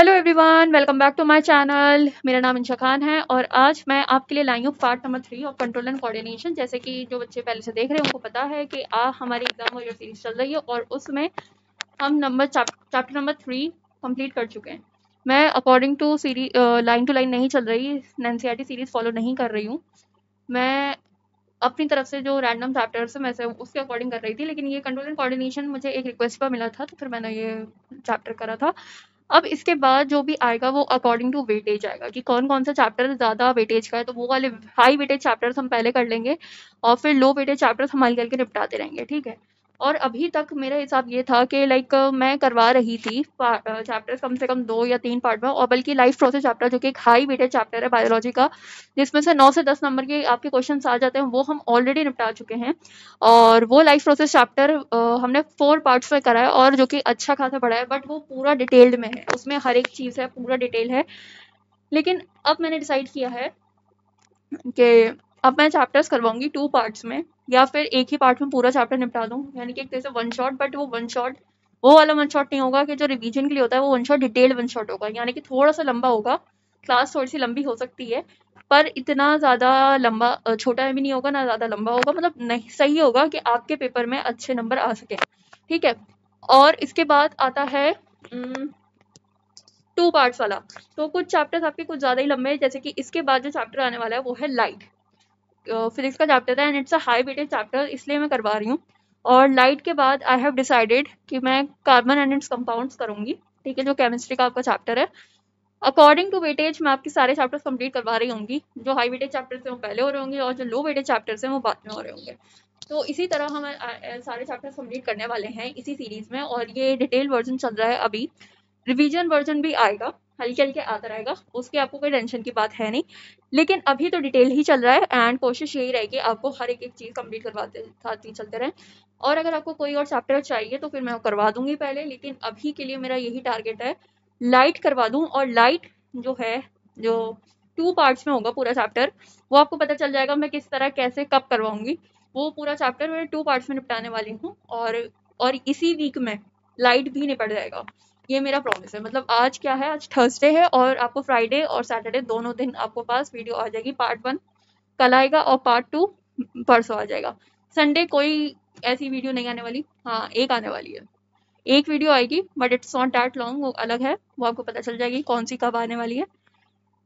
Hello everyone, welcome back to my channel. मेरा नाम इंशा खान है और आज मैं आपके लिए लाई हूँ part number 3 of control and coordination. जैसे कि जो बच्चे पहले से देख रहे हैं उनको पता है कि हमारी एग्जाम वॉरियर सीरीज चल रही है और उसमें हम चैप्टर नंबर 3 कंप्लीट कर चुके हैं। मैं according to series line to line नहीं चल रही, एनसीईआरटी सीरीज फॉलो नहीं कर रही हूँ। मैं अपनी तरफ से जो रैंडम चैप्टर्स है मैं से उसके अकॉर्डिंग कर रही थी, लेकिन ये कंट्रोल एंड कोऑर्डिनेशन मुझे एक रिक्वेस्ट पर मिला था तो फिर मैंने ये चैप्टर करा था। अब इसके बाद जो भी आएगा वो अकॉर्डिंग टू वेटेज आएगा कि कौन कौन सा चैप्टर ज़्यादा वेटेज का है, तो वो वाले हाई वेटेज चैप्टर्स हम पहले कर लेंगे और फिर लो वेटेज चैप्टर्स हम हल्के हल्के निपटाते रहेंगे, ठीक है। और अभी तक मेरा हिसाब ये था कि लाइक मैं करवा रही थी चैप्टर्स कम से कम 2 या 3 पार्ट में, और बल्कि लाइफ प्रोसेस चैप्टर जो कि एक हाई वेटेज चैप्टर है बायोलॉजी का, जिसमें से 9 से 10 नंबर के आपके क्वेश्चन आ जाते हैं, वो हम ऑलरेडी निपटा चुके हैं। और वो लाइफ प्रोसेस चैप्टर हमने 4 पार्ट्स में करा है और जो कि अच्छा खासा पढ़ा है, बट वो पूरा डिटेल्ड में है, उसमें हर एक चीज़ है, पूरा डिटेल है। लेकिन अब मैंने डिसाइड किया है कि अब मैं चैप्टर्स करवाऊंगी 2 पार्ट्स में, या फिर एक ही पार्ट में पूरा चैप्टर निपटा दूं, यानी कि एक तरह से वन शॉट। बट वो वन शॉट वो वाला वन शॉट नहीं होगा कि जो रिवीजन के लिए होता है, वो one shot detailed one shot होगा, यानी कि थोड़ा सा लंबा होगा। क्लास थोड़ी सी लंबी हो सकती है पर इतना ज़्यादा लंबा छोटा भी नहीं होगा, ना ज़्यादा लंबा होगा, मतलब नहीं, सही होगा कि आपके पेपर में अच्छे नंबर आ सके, ठीक है। और इसके बाद आता है 2 पार्ट्स वाला। तो कुछ चैप्टर्स आपके कुछ ज़्यादा ही लंबे हैं, जैसे कि इसके बाद जो चैप्टर आने वाला है वो है लाइट। फिजिक्स का चैप्टर है and it's a high weightage chapter, इसलिए मैं करवा रही हूँ। और लाइट के बाद आई हैव डिसाइडेड कि मैं कार्बन एंड इट्स कंपाउंड्स करूँगी, ठीक है, जो केमिस्ट्री का आपका चैप्टर है। अकॉर्डिंग टू वेटेज मैं आपके सारे चैप्टर्स कंप्लीट करवा रही होंगी। जो हाई वेटेज चैप्टर्स हैं वो पहले हो रहे होंगे और जो लो वेटेज चैप्टर्स हैं वो बाद में हो रहे होंगे। तो इसी तरह हम सारे चैप्टर्स कंप्लीट करने वाले हैं इसी सीरीज में, और ये डिटेल वर्जन चल रहा है अभी। रिवीजन वर्जन भी आएगा, हल्के हल्के आता रहेगा, उसकी आपको कोई टेंशन की बात है नहीं। लेकिन अभी तो डिटेल ही चल रहा है एंड कोशिश यही रहेगी आपको हर एक एक चीज़ कंप्लीट करवाते साथ ही चलते रहें। और अगर आपको कोई और चैप्टर चाहिए तो फिर मैं करवा दूंगी पहले, लेकिन अभी के लिए मेरा यही टारगेट है, लाइट करवा दूं। और लाइट जो है, जो 2 पार्ट्स में होगा पूरा चैप्टर, वो आपको पता चल जाएगा मैं किस तरह कैसे कब करवाऊंगी। वो पूरा चैप्टर मैं 2 पार्ट्स में निपटाने वाली हूँ, और इसी वीक में लाइट भी निपट जाएगा, ये मेरा प्रॉमिस है। मतलब आज क्या है, आज थर्सडे है और आपको फ्राइडे और सैटरडे दोनों दिन आपको पास वीडियो आ जाएगी। पार्ट 1 कल आएगा और पार्ट 2 परसों आ जाएगा। संडे कोई ऐसी वीडियो नहीं आने वाली, हाँ एक आने वाली है, एक वीडियो आएगी, but it's not that long, वो अलग है, वो आपको पता चल जाएगी कौन सी कब आने वाली है,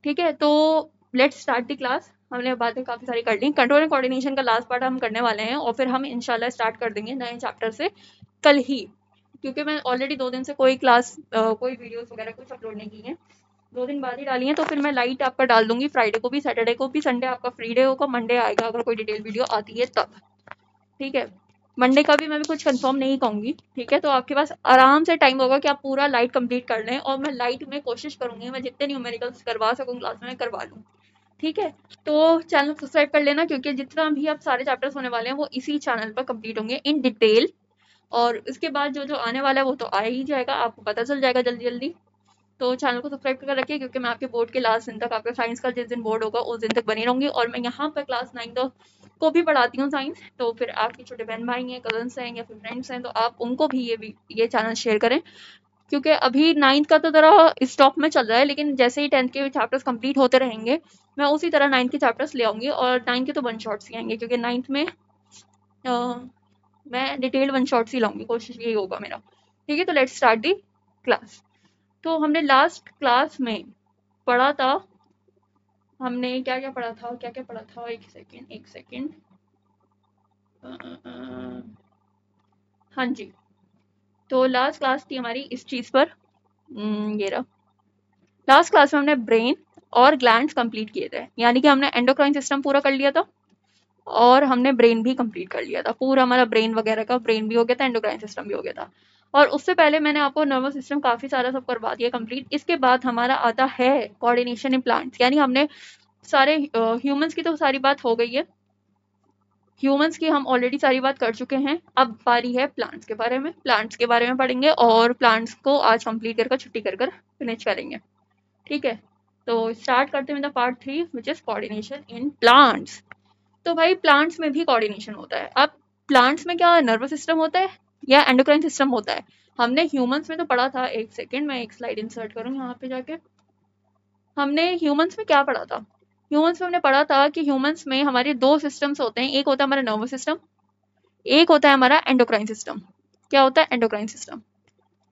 ठीक है। तो लेट्स स्टार्ट द क्लास। हमने बातें काफ़ी सारी कर ली। कंट्रोल एंड कोऑर्डिनेशन का लास्ट पार्ट हम करने वाले हैं और फिर हम इंशाल्लाह स्टार्ट कर देंगे नए चैप्टर से कल ही, क्योंकि मैं ऑलरेडी 2 दिन से कोई क्लास कोई वीडियोस वगैरह कुछ अपलोड नहीं की है। 2 दिन बाद ही डाली है, तो फिर मैं लाइट आपका डाल दूंगी फ्राइडे को भी, सैटरडे को भी, संडे आपका फ्री डे होगा, मंडे आएगा अगर कोई डिटेल वीडियो आती है तब, ठीक है। मंडे का भी मैं भी कुछ कंफर्म नहीं कहूँगी, ठीक है। तो आपके पास आराम से टाइम होगा कि आप पूरा लाइट कंप्लीट कर लें, और मैं लाइट में कोशिश करूँगी मैं जितने न्यूमेरिकल्स करवा सकूँ क्लास में करवा लूँ, ठीक है। तो चैनल सब्सक्राइब कर लेना, क्योंकि जितना भी आप सारे चैप्टर्स होने वाले हैं वो इसी चैनल पर कंप्लीट होंगे इन डिटेल। और इसके बाद जो जो आने वाला है वो तो आ ही जाएगा, आपको पता चल जाएगा जल्दी जल्दी। तो चैनल को सब्सक्राइब कर रखिए, क्योंकि मैं आपके बोर्ड के लास्ट दिन तक, आपका साइंस का जिस दिन बोर्ड होगा उस दिन तक बनी रहूँगी। और मैं यहाँ पर क्लास 9 को भी पढ़ाती हूँ साइंस, तो फिर आपके छोटे बहन भाई हैं, कजन्स हैं या फिर फ्रेंड्स हैं, तो आप उनको भी ये चैनल शेयर करें, क्योंकि अभी 9th का तो ज़रा स्टॉप में चल रहा है, लेकिन जैसे ही 10th के चैप्टर्स कंप्लीट होते रहेंगे मैं उसी तरह 9th के चैप्टर्स ले आऊँगी। और 9th के तो वन शॉट्स ही आएंगे, क्योंकि 9th में मैं डिटेल वन शॉट्स ही लाऊंगी, कोशिश यही होगा मेरा, ठीक है। तो लेट्स स्टार्ट दी क्लास। तो हमने लास्ट क्लास में पढ़ा था, हमने क्या क्या पढ़ा था, क्या क्या पढ़ा था, एक सेकेंड, हाँ जी। तो लास्ट क्लास थी हमारी इस चीज़ पर, ये रहा। लास्ट क्लास में हमने ब्रेन और ग्लैंड्स कंप्लीट किए थे, यानी कि हमने एंडोक्राइन सिस्टम पूरा कर लिया था और हमने ब्रेन भी कंप्लीट कर लिया था। पूरा हमारा ब्रेन वगैरह का ब्रेन भी हो गया था, एंडोक्राइन सिस्टम भी हो गया था। और उससे पहले मैंने आपको नर्वस सिस्टम काफ़ी सारा सब करवा दिया कंप्लीट। इसके बाद हमारा आता है कोऑर्डिनेशन इन प्लांट्स, यानी हमने सारे ह्यूमंस की तो सारी बात हो गई है, ह्यूमंस की हम ऑलरेडी सारी बात कर चुके हैं। अब बारी है प्लांट्स के बारे में, प्लांट्स के बारे में पढ़ेंगे और प्लांट्स को आज कंप्लीट कर फिनिश करेंगे, ठीक है। तो स्टार्ट करते हैं part 3 which is coordination in plants. तो भाई प्लांट्स में भी कोऑर्डिनेशन होता है। अब प्लांट्स में क्या नर्वस सिस्टम होता है या एंडोक्राइन सिस्टम होता है? हमने ह्यूमंस में तो पढ़ा था, एक सेकेंड मैं एक स्लाइड इंसर्ट करूँ यहाँ पे जाके। हमने ह्यूमंस में क्या पढ़ा था? ह्यूमंस में हमने पढ़ा था कि ह्यूमंस में हमारे दो सिस्टम्स होते हैं, एक होता है हमारा नर्वस सिस्टम, एक होता है हमारा एंडोक्राइन सिस्टम। क्या होता है? एंडोक्राइन सिस्टम,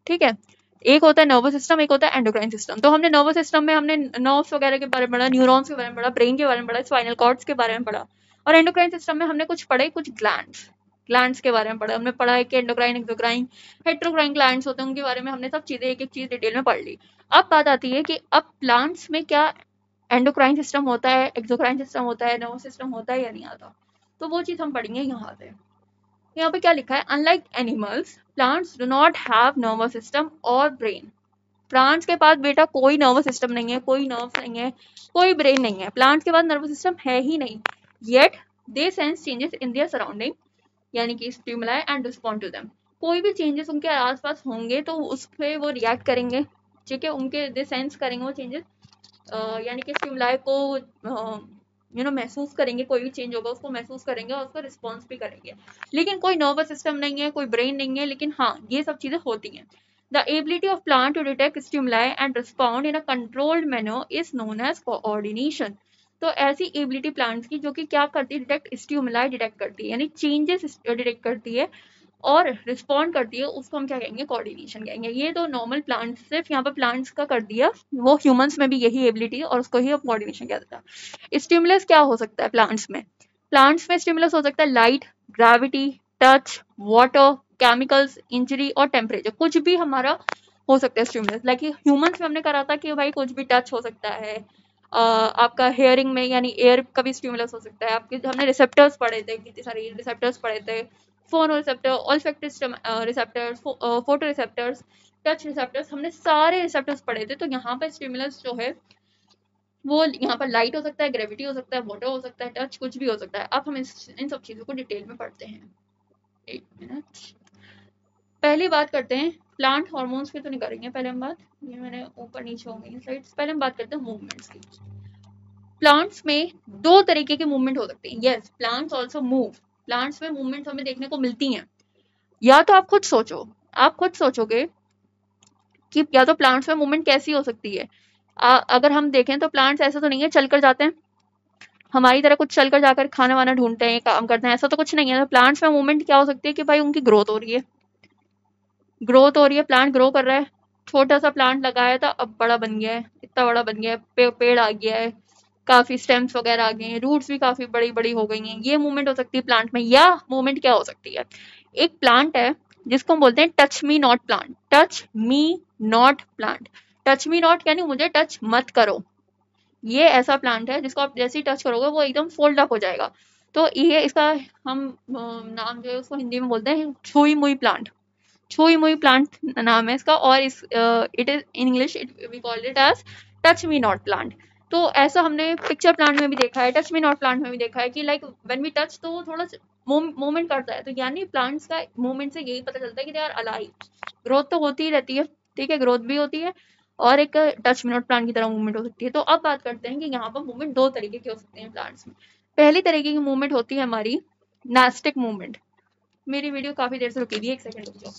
ठीक है। एक होता है नर्वस सिस्टम, एक होता है एंडोक्राइन सिस्टम। तो हमने नर्वस सिस्टम में हमने नर्व्स वगैरह के बारे में पढ़ा, न्यूरॉन्स के बारे में पढ़ा, ब्रेन के बारे में पढ़ा, स्पाइनल कॉर्ड्स के बारे में पढ़ा। और एंडोक्राइन सिस्टम में हमने कुछ पढ़े, कुछ ग्लैंड्स के बारे में पढ़ा। हमने पढ़ा है कि एंडोक्राइन, एक्सोक्राइन, हेटेरोक्राइन ग्लैंड्स होते हैं, उनके बारे में हमने सब चीजें एक एक चीज डिटेल में पढ़ ली। अब बात आती है कि अब प्लांट्स में क्या एंडोक्राइन सिस्टम होता है, एक्सोक्राइन सिस्टम होता है, नर्वस सिस्टम होता है या नहीं आता, तो वो चीज हम पढ़ेंगे यहाँ पे। यहाँ पे क्या लिखा है? Unlike animals, plants do not have nervous system और ब्रेन। प्लांट्स के पास बेटा कोई नर्वस सिस्टम नहीं है, कोई नर्व्स नहीं है, कोई ब्रेन नहीं है, प्लांट्स के पास नर्वस सिस्टम है ही नहीं। Yet they sense changes in their surrounding, यानी कि stimuli and respond to them. कोई भी चेंजेस उनके आसपास होंगे तो उस पर वो रिएक्ट करेंगे, ठीक है। उनके दे सेंस करेंगे वो चेंजेस, यानी कि स्टिमुलाई को महसूस करेंगे, कोई भी चेंज होगा उसको महसूस करेंगे और उसका रिस्पॉन्स भी करेंगे। लेकिन कोई नर्वस सिस्टम नहीं है, कोई ब्रेन नहीं है, लेकिन हाँ ये सब चीजें होती हैं। The ability of plant to detect stimuli and respond in a controlled manner is known as coordination. तो ऐसी एबिलिटी प्लांट्स की जो कि क्या करती है? डिटेक्ट स्टिमुलाई डिटेक्ट करती है, यानी चेंजेस डिटेक्ट करती है और रिस्पॉन्ड करती है, उसको हम क्या कहेंगे? कोऑर्डिनेशन कहेंगे। ये तो नॉर्मल प्लांट्स, सिर्फ यहाँ पर प्लांट्स का कर दिया, वो ह्यूमंस में भी यही एबिलिटी है और उसको ही कोऑर्डिनेशन कहता था। स्टिमुलस क्या हो सकता है प्लांट्स में? प्लांट्स में स्टिमुलस हो सकता है light, gravity, touch, water, chemicals, injury और टेम्परेचर। कुछ भी हमारा हो सकता है स्टिमुलस। लाइक ह्यूमंस में हमने करा था कि भाई कुछ भी टच हो सकता है, आपका हेयरिंग में यानी एयर का भी स्टिमुलस हो सकता है। आपके हमने रिसेप्टर्स पढ़े थे, कितने सारे रिसेप्टर्स पढ़े थे, फोनो receptor, olfactory receptors, photo receptors, touch receptors, हमने सारे रिसेप्टर्स पढ़े थे। तो यहाँ पर स्टिमुलस जो है वो यहाँ पर लाइट हो सकता है, ग्रेविटी हो सकता है, वाटर हो सकता है, टच, कुछ भी हो सकता है। अब हम इन सब चीजों को डिटेल में पढ़ते हैं। एक मिनट, पहली बात करते हैं प्लांट हार्मोन्स की, तो नहीं करेंगे पहले हम बात, ये मैंने ऊपर नीचे हो गई स्लाइड्स। पहले हम बात करते हैं मूवमेंट्स की। प्लांट्स में दो तरीके के मूवमेंट हो सकते हैं। Yes, plants also move. Plants में मूवमेंट्स हमें देखने को मिलती हैं। या तो आप खुद सोचो, आप खुद सोचोगे कि या तो प्लांट्स में मूवमेंट कैसी हो सकती है। अगर हम देखें तो प्लांट्स ऐसा तो नहीं है चलकर जाते हैं, हमारी तरह कुछ चलकर जाकर खाना वाना ढूंढते हैं, काम करते हैं, ऐसा तो कुछ नहीं है। तो प्लांट्स में मूवमेंट क्या हो सकती है कि भाई उनकी ग्रोथ हो रही है, ग्रोथ हो रही है, प्लांट ग्रो कर रहा है। छोटा सा प्लांट लगाया था, अब बड़ा बन गया है, इतना बड़ा बन गया है, पेड़ आ गया है, काफी स्टेम्स वगैरह आ गए हैं, रूट्स भी काफी बड़ी बड़ी हो गई हैं। ये मूवमेंट हो सकती है प्लांट में। या मूवमेंट क्या हो सकती है? एक प्लांट है जिसको हम बोलते हैं touch me not plant. Touch me not plant, touch me not यानी मुझे टच मत करो। ये ऐसा प्लांट है जिसको आप जैसे ही टच करोगे वो एकदम फोल्ड अप हो जाएगा। तो ये इसका हम नाम जो है उसको हिंदी में बोलते हैं छुई मुई प्लांट। छुई मुई प्लांट नाम है इसका, और इस it is in English we called it as touch me not plant. तो ऐसा हमने पिक्चर प्लांट में भी देखा है, टच मी नॉट प्लांट में भी देखा है कि लाइक व्हेन वी टच तो वो थोड़ा मूवमेंट करता है। तो यानी प्लांट्स का मूवमेंट से यही पता चलता है कि दे आर अलाइव। ग्रोथ तो होती ही रहती है, ठीक है, ग्रोथ भी होती है और एक टच मी नॉट प्लांट की तरह मूवमेंट हो सकती है। तो अब बात करते हैं कि यहाँ पर मूवमेंट दो तरीके के हो सकते हैं प्लांट्स में। पहली तरीके की मूवमेंट होती है हमारी नास्टिक मूवमेंट। मेरी वीडियो काफी देर से रुकी हुई है, एक सेकंड रुक जाओ।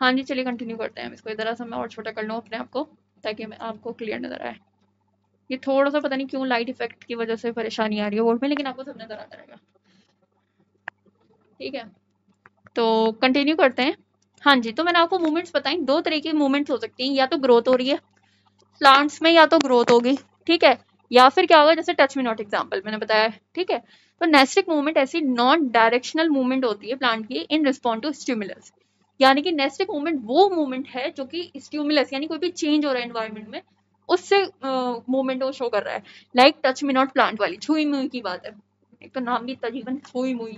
हाँ जी, चलिए कंटिन्यू करते हैं इसको। इधर से मैं और छोटा कर लूँ अपने आप को ताकि मैं आपको क्लियर नजर आए। ये थोड़ा सा पता नहीं क्यों लाइट इफेक्ट की वजह से परेशानी आ रही है बोर्ड में, लेकिन आपको सब नजर आता रहेगा, ठीक है। तो कंटिन्यू करते हैं। हाँ जी, तो मैंने आपको मूवमेंट्स बताई, दो तरीके की मूवमेंट्स हो सकती हैं। या तो ग्रोथ हो रही है प्लांट्स में, या तो ग्रोथ होगी, ठीक है, या फिर क्या होगा जैसे टच मी नॉट एग्जांपल मैंने बताया, ठीक है। तो नेस्टिक मूवमेंट ऐसी नॉन डायरेक्शनल मूवमेंट होती है प्लांट की इन रिस्पॉन्स टू स्टिमुलस। यानी कि नेस्टिक मूवमेंट वो मूवमेंट है जो कि स्टिमुलस यानी कोई भी चेंज हो रहा है एनवायरनमेंट में उससे मूवमेंट वो शो कर रहा है। Like touch me not plant वाली छुई मुई की बात है, एक तो नाम भी तजीबन छुई मुई।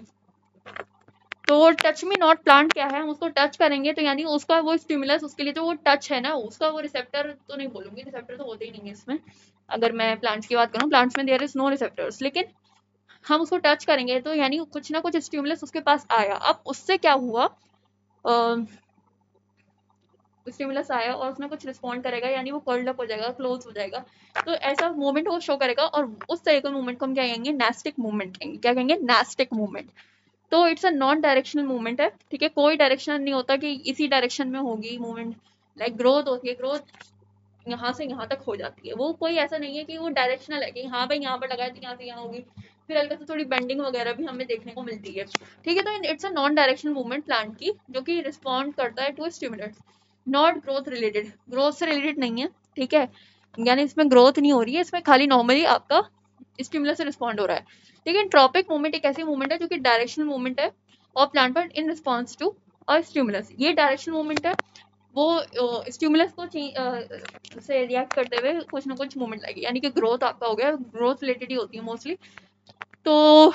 तो टच मी नॉट प्लांट क्या है? हम उसको टच करेंगे तो यानी उसका वो स्टिमुलस, उसके लिए जो वो टच है ना, उसका वो रिसेप्टर तो नहीं बोलूंगी, रिसेप्टर तो होते ही नहीं है इसमें। अगर मैं प्लांट्स की बात करूँ, प्लांट्स में देयर इज नो रिसेप्टर्स, लेकिन हम उसको टच करेंगे तो यानी कुछ ना कुछ स्टिमुलस उसके पास आया। अब उससे क्या हुआ, स्टिमुलस आया और उसने कुछ रिस्पॉन्ड करेगा, यानी वो कर्ल्ड अप हो जाएगा, क्लोज हो जाएगा। तो ऐसा मूवमेंट वो शो करेगा और उस तरह के मूवमेंट को हम क्या कहेंगे? नेस्टिक मूवमेंट कहेंगे। क्या कहेंगे? Nastic movement. तो it's a non directional movement है, ठीक है। कोई डायरेक्शन नहीं होता कि इसी डायरेक्शन में होगी मूवमेंट। लाइक ग्रोथ होती है, ग्रोथ यहाँ से यहाँ तक हो जाती है, वो कोई ऐसा नहीं है कि वो डायरेक्शनल है कि हाँ भाई यहाँ पर लगाए तो यहाँ से यहाँ होगी। फिर हल्का से थोड़ी बेंडिंग वगैरह भी हमें देखने को मिलती है, ठीक है। तो it's a non directional movement plant की, जो कि रिस्पॉन्ड करता है to stimulants, not growth related, growth से रिलेटेड नहीं है, ठीक है। यानी इसमें ग्रोथ नहीं हो रही है, इसमें खाली नॉर्मली आपका स्टिमुलस से रिस्पॉन्ड हो रहा है। लेकिन ट्रॉपिक मूवमेंट एक ऐसी मूवमेंट है जो कि डायरेक्शनल मूवमेंट है और प्लांट पर in response to a stimulus. ये डायरेक्शनल मूवमेंट है, वो स्टिमुलस को से रिएक्ट करते हुए कुछ ना कुछ मूवमेंट लाएगी, यानी कि ग्रोथ आपका हो गया, ग्रोथ रिलेटेड ही होती है मोस्टली। तो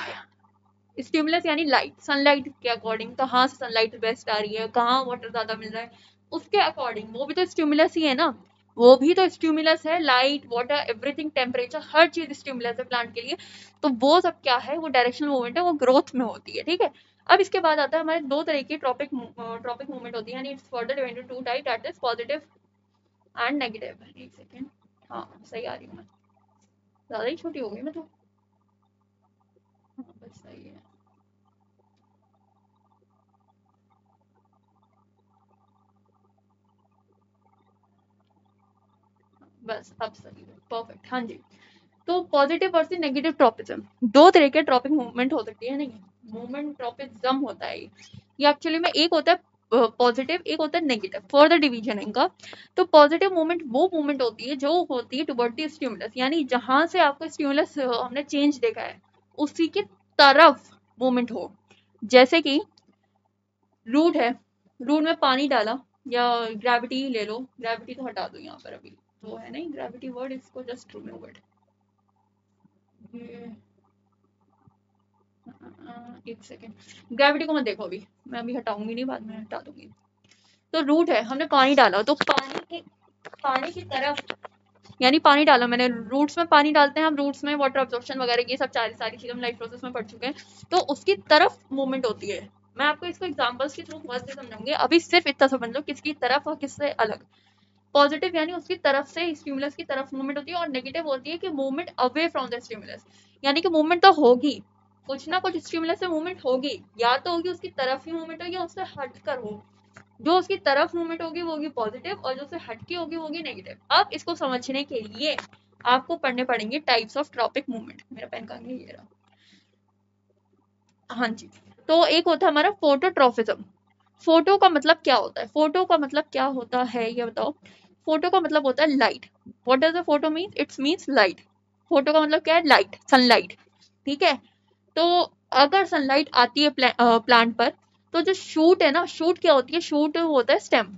स्टिमुलस यानी लाइट, सनलाइट के अकॉर्डिंग कहाँ से सनलाइट बेस्ट आ रही है, कहाँ वाटर ज्यादा मिल रहा है, उसके अकॉर्डिंग वो भी तो स्टिमुलस ही है ना, वो भी तो स्टिमुलस है। लाइट, वाटर, एवरीथिंग, टेम्परेचर, हर चीज स्टिमुलस है प्लांट के लिए। तो वो सब क्या है, वो डायरेक्शनल मूवमेंट है, वो ग्रोथ में होती है, ठीक है। अब इसके बाद आता है हमारे दो तरह की ट्रॉपिक मूवमेंट होती है, यानी it's further divided to type, that is positive and negative. एक सेकेंड, हाँ सही आ रही हूँ मैं, ज्यादा ही छोटी हो गई मैं तो, हाँ बस सही है। बस अब सही है, परफेक्ट, हाँ जी। तो पॉजिटिव वर्सेस नेगेटिव ट्रॉपिज्म, दो तरह के ट्रॉपिक मूवमेंट हो सकती है, नहीं मूवमेंट ट्रॉपिज्म होता है ये एक्चुअली में, एक होता है पॉजिटिव, एक होता है नेगेटिव, फॉर द डिवीजन इनका। तो पॉजिटिव मूवमेंट वो मूवमेंट होती है जो होती है टुवर्ड द स्टिमुलस, यानी जहां से आपको स्टिमुलस हमने चेंज देखा है उसी की तरफ मूवमेंट हो। जैसे कि रूट है, रूट में पानी डाला, या ग्रेविटी ले लो, ग्रेविटी तो हटा दो यहाँ पर, अभी तो है नहीं ग्रेविटी वर्ड, इसको जस्ट रिमूव इट। एक सेकेंड, ग्रेविटी को मत देखो अभी, मैं अभी हटाऊंगी नहीं, बाद में हटा दूंगी। तो रूट है, हमने पानी डाला, तो पानी की तरफ, यानी पानी डाला मैंने, रूट्स में पानी डालते हैं हम, रूट्स में वाटर अब्जॉर्प्शन वगैरह ये सब सारी चीजें हम लाइफ प्रोसेस में पढ़ चुके हैं। तो उसकी तरफ मूवमेंट होती है। मैं आपको इसको एग्जांपल्स के थ्रू बहुत से समझाऊंगी, अभी सिर्फ इतना समझ लो किसकी तरफ और किससे अलग। पॉजिटिव यानी उसकी तरफ से, स्टिमुलस की तरफ मूवमेंट होती है, और नेगेटिव होती है कि movement away from the stimulus, यानी कि मूवमेंट तो होगी, कुछ ना कुछ स्टिमुलस से मूवमेंट होगी, या तो होगी उसकी तरफ ही मूवमेंट होगी या उससे हट कर हो। जो उसकी तरफ मूवमेंट होगी वो होगी पॉजिटिव, और जो उससे हटकी होगी वो होगी नेगेटिव। अब इसको समझने के लिए आपको पढ़ने पड़ेंगे टाइप्स ऑफ ट्रॉपिक मूवमेंट। मेरा पेन कहाँ गया, ये रहा, हाँ जी। तो एक होता है हमारा फोटोट्रॉपिज्म। फोटो का मतलब क्या होता है, फोटो का मतलब क्या होता है ये बताओ। फोटो का मतलब होता है light. What does a photo mean, it's means light. Photo का मतलब क्या है, लाइट, सनलाइट, ठीक है। तो अगर सनलाइट आती है प्लांट पर, तो जो शूट है ना, शूट क्या होती है, शूट होता है स्टेम,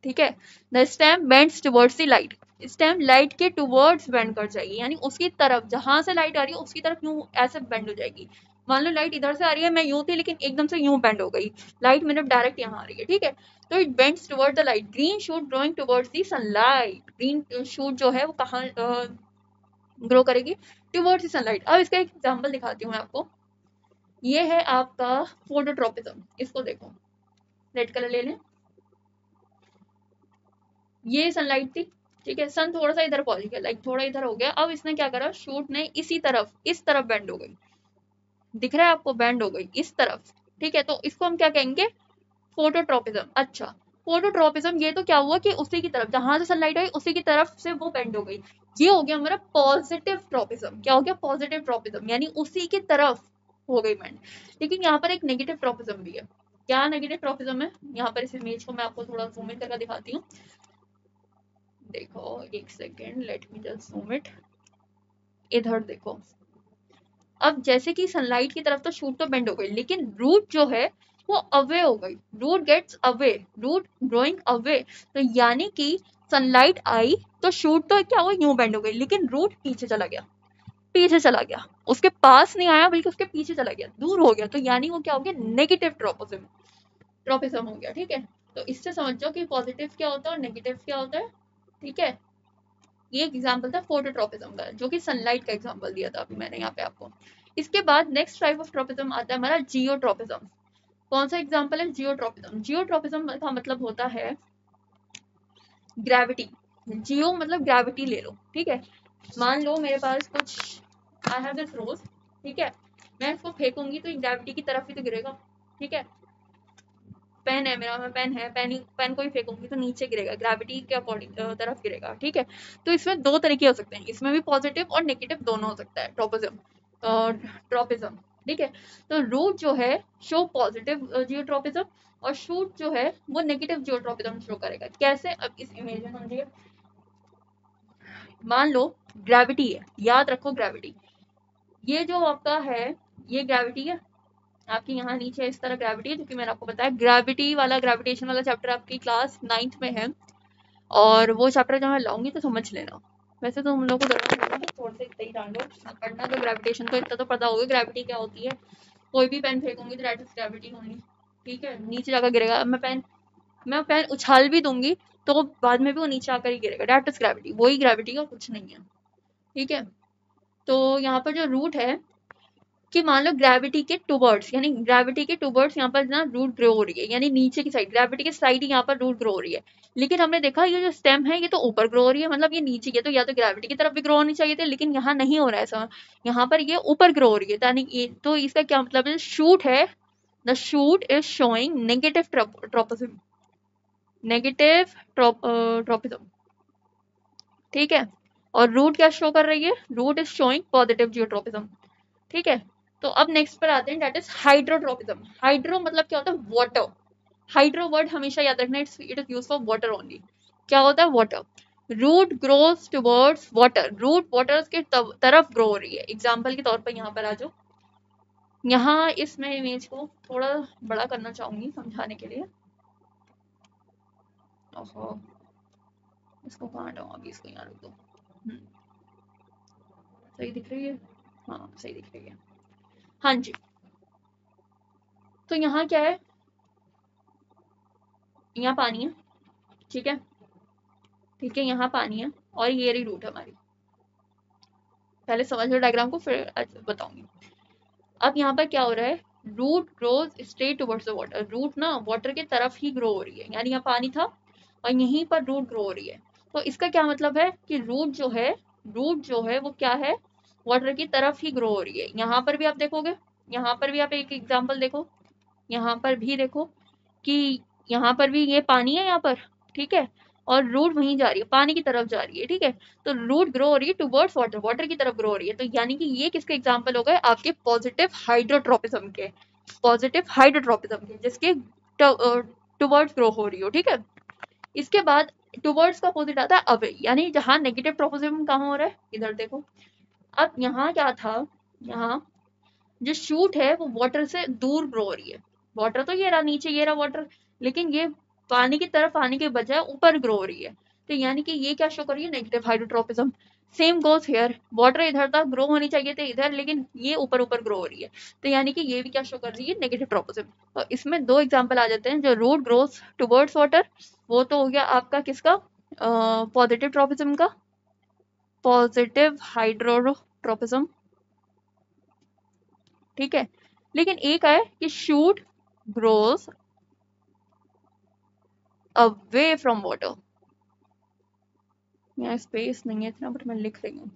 ठीक है। The stem bends towards the light, stem light के टुवर्ड्स बेंड कर जाएगी, यानी उसकी तरफ, जहां से लाइट आ रही है उसकी तरफ यूं ऐसे बेंड हो जाएगी। मान लो लाइट इधर से आ रही है, मैं यूं थी लेकिन एकदम से यूं बेंड हो गई, लाइट मेरे डायरेक्ट यहाँ आ रही है, ठीक है। तो it bends toward the light, green shoot growing towards the sunlight, green shoot जो है वो कहाँ ग्रो करेगी, टुवर्ड्स द सनलाइट। अब इसका एक एग्जांपल दिखाती हूँ मैं आपको। ये है आपका फोटोट्रॉपिज्म, इसको देखो, रेड कलर ले लें, ये सनलाइट थी, ठीक है। सन थोड़ा सा इधर पहुंच गया, लाइक थोड़ा इधर हो गया, अब इसने क्या करा, शूट ने इसी तरफ, इस तरफ बेंड हो गई, दिख रहा है आपको, बेंड हो गई इस तरफ, ठीक है। तो इसको हम क्या कहेंगे, फोटोट्रॉपिज्म। अच्छा, फोटोट्रॉपिज्म ये तो क्या हुआ कि उसी की तरफ, जहां से सनलाइट आई उसी की तरफ से वो बेंड हो गई। ये हो गया हमारा पॉजिटिव ट्रॉपिज्म। क्या हो गया, पॉजिटिव ट्रॉपिज्म, यानी उसी की तरफ हो गई बेंड। लेकिन यहाँ पर एक नेगेटिव ट्रॉपिज्म भी है। क्या नेगेटिव ट्रॉपिज्म है, यहाँ पर इस इमेज को मैं आपको थोड़ा जूम इन करके दिखाती हूँ, देखो एक second, let me just zoom it, इधर देखो। अब जैसे कि सनलाइट की तरफ तो शूट तो बेंड हो गई, लेकिन रूट जो है वो अवे हो गई, root gets away, root growing away. तो यानी कि सनलाइट आई तो शूट तो क्या हुआ, यूं बेंड हो गई, लेकिन रूट पीछे चला गया, पीछे चला गया, उसके पास नहीं आया बल्कि उसके पीछे चला गया, दूर हो गया। तो यानी वो क्या हो गया, नेगेटिव ट्रॉपिज्म, ट्रॉपिज्म हो गया, ठीक है। तो इससे समझ जाओ कि पॉजिटिव क्या होता है और नेगेटिव क्या होता है, ठीक है। ये एग्जाम्पल था फोटोट्रॉपिज्म का, जो कि सनलाइट का एग्जाम्पल दिया था अभी मैंने यहाँ पे आपको। इसके बाद नेक्स्ट टाइप ऑफ ट्रॉपिज्म आता है हमारा जियोट्रॉपिज्म। कौन सा एग्जाम्पल है, जियोट्रॉपिज्म। जियोट्रॉपिज्म का मतलब होता है ग्रेविटी। जियो मतलब ग्रेविटी ले लो, ठीक है। मान लो मेरे पास कुछ, आई हैव दिस रोज, ठीक है। मैं इसको फेंकूंगी तो ग्रेविटी की तरफ ही तो गिरेगा, ठीक है। पेन है मेरा, मैं पेन है, पेन को ही फेंकूंगी तो नीचे गिरेगा, ग्रेविटी के अकॉर्डिंग तरफ गिरेगा, ठीक है। तो इसमें दो तरीके हो सकते हैं, इसमें भी पॉजिटिव और नेगेटिव दोनों हो सकता है, ट्रोपिज्म और ट्रोपिज्म, ठीक है। तो रूट जो है शो पॉजिटिव जियोट्रोपिज्म और शूट जो है वो नेगेटिव जियोट्रोपिज्म शो करेगा। कैसे, अब इस इमेज में समझिए। मान लो ग्रेविटी है, याद रखो ग्रेविटी, ये जो आपका है ये ग्रेविटी है आपकी, यहाँ नीचे इस तरह ग्रेविटी है, जो कि मैंने आपको बताया ग्रेविटी वाला, ग्रेविटेशन वाला चैप्टर आपकी क्लास 9th में है, और वो चैप्टर जब मैं लाऊंगी तो समझ लेना। वैसे तो हम लोग को जरूरत नहीं है, थोड़ा सा इतना ही जान लो पढ़ना, तो ग्रेविटेशन तो इतना तो पता होगा ग्रेविटी क्या होती है। कोई भी पेन फेंकूंगी तो दैट इज ग्रेविटी होनी, ठीक है, नीचे जाकर गिरेगा। मैं पेन उछाल भी दूंगी तो बाद में भी वो नीचे आकर ही गिरेगा, दैट इज ग्रेविटी, वही ग्रेविटी का कुछ नहीं है, ठीक है। तो यहाँ पर जो रूट है कि मान लो ग्रेविटी के टूवर्ड्स, यानी ग्रेविटी के टूवर्ड्स यहाँ पर ना रूट ग्रो हो रही है, यानी नीचे की साइड, ग्रेविटी के साइड यहाँ पर रूट ग्रो हो रही है। लेकिन हमने देखा ये जो स्टेम है ये तो ऊपर ग्रो हो रही है, मतलब ये नीचे की, तो या तो ग्रेविटी की तरफ भी ग्रो होनी चाहिए थी, लेकिन यहाँ नहीं हो रहा है ऐसा, यहाँ पर ये ऊपर ग्रो हो रही है, यानी ये तो इसका क्या मतलब है, शूट है, the shoot is showing negative tropism, negative tropism, ठीक है। और रूट क्या शो कर रही है, root is showing positive geotropism, ठीक है। तो अब नेक्स्ट पर आते हैं, दैट इज हाइड्रोट्रोपिज्म। हाइड्रो मतलब क्या होता है, वाटर। हाइड्रो वर्ड हमेशा याद रखना, it is use for water only. क्या होता है, water. Root grows towards water, root water के तरफ ग्रो हो रही है। एग्जाम्पल के तौर पर यहाँ पर आ जाओ, यहाँ इसमें इमेज को थोड़ा बड़ा करना चाहूंगी समझाने के लिए। ओहो, इसको कहाँ हटाऊं, अभी इसको यहाँ रख दो। सही दिख रही है, हाँ सही दिख रही है, हाँ जी। तो यहाँ क्या है, यहाँ पानी है, ठीक है, ठीक है, यहाँ पानी है और ये रही रूट हमारी। पहले समझ लो डायग्राम को, फिर बताऊंगी। अब यहाँ पर क्या हो रहा है, root grows straight towards the water, root ना वाटर की तरफ ही ग्रो हो रही है, यानी यहाँ पानी था और यहीं पर रूट ग्रो हो रही है। तो इसका क्या मतलब है कि रूट जो है वो क्या है, वाटर की तरफ ही ग्रो हो रही है। यहाँ पर भी आप देखोगे, यहाँ पर भी आप एक एग्जाम्पल देखो, यहाँ पर भी देखो कि यहाँ पर भी ये पानी है यहाँ पर, ठीक है, और रूट वहीं जा रही है, पानी की तरफ जा रही है, ठीक है। तो रूट ग्रो हो रही है टुवर्ड्स वाटर, वाटर की तरफ ग्रो हो रही है। तो यानी कि ये किसके एग्जाम्पल हो गए, आपके पॉजिटिव हाइड्रोट्रोपिज्म के, पॉजिटिव हाइड्रोट्रोपिज्म के, जिसके टुवर्ड्स ग्रो हो रही हो, ठीक है। इसके बाद टुवर्ड्स का अपोजिट आता है अवे, यानी जहां नेगेटिव ट्रोपिज्म कहाँ हो रहा है, इधर देखो। अब यहाँ क्या था, यहाँ जो शूट है वो वाटर से दूर ग्रो हो रही है, वाटर तो ये रहा नीचे, ये रहा वाटर, लेकिन ये पानी की तरफ आने के बजाय ऊपर ग्रो हो रही है। तो यानी कि ये क्या शो कर रही है, negative hydrotropism. Same goes here, water इधर तक ग्रो होनी चाहिए थे इधर, लेकिन ये ऊपर ऊपर ग्रो हो रही है, तो यानी कि ये भी क्या शो कर रही है, नेगेटिव ट्रोपिज्म। तो इसमें दो एग्जाम्पल आ जाते हैं, जो रूट ग्रोस टुवर्ड्स वाटर, वो तो हो गया आपका किसका, पॉजिटिव ट्रोपिज्म का, पॉजिटिव हाइड्रोट्रोपिज्म, ठीक है। लेकिन एक है कि shoot grows away from water, यहाँ स्पेस नहीं है इतना बट मैं लिख रही हूँ,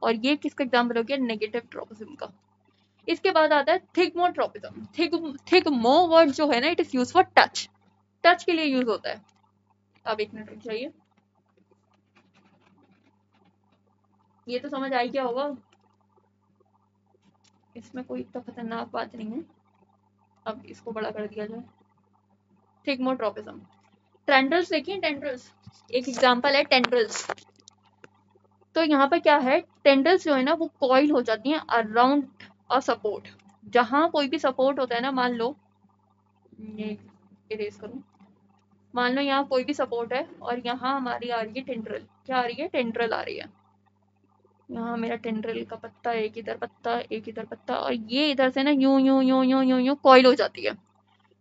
और ये किसका एग्जाम्पल हो गया, नेगेटिव ट्रोपिज्म का। इसके बाद आता है थिग्मोट्रोपिज्म। थिग्मो वर्ड जो है ना, it is use for touch, touch के लिए यूज होता है। अब एक मिनट रुक जाइए, ये तो समझ आई क्या होगा, इसमें कोई इतना खतरनाक बात नहीं है। अब इसको बड़ा कर दिया जाए, थिग्मोट्रोपिज्म। टेंड्रल्स देखिए, टेंड्रल्स एक एग्जांपल है, टेंड्रल्स। तो यहाँ पर क्या है, टेंड्रल्स जो है ना वो कॉइल हो जाती हैं अराउंड अ सपोर्ट, जहां कोई भी सपोर्ट होता है ना, मान लो ये इरेज करूं, मान लो यहाँ कोई भी सपोर्ट है और यहाँ हमारी आ रही है टेंड्रल, क्या आ रही है, टेंड्रल आ रही है। यहाँ मेरा टेंड्रल का पत्ता, एक इधर पत्ता, एक इधर पत्ता, और ये इधर से ना यूं यूं यूं यूं यूं यूं कॉइल हो जाती है,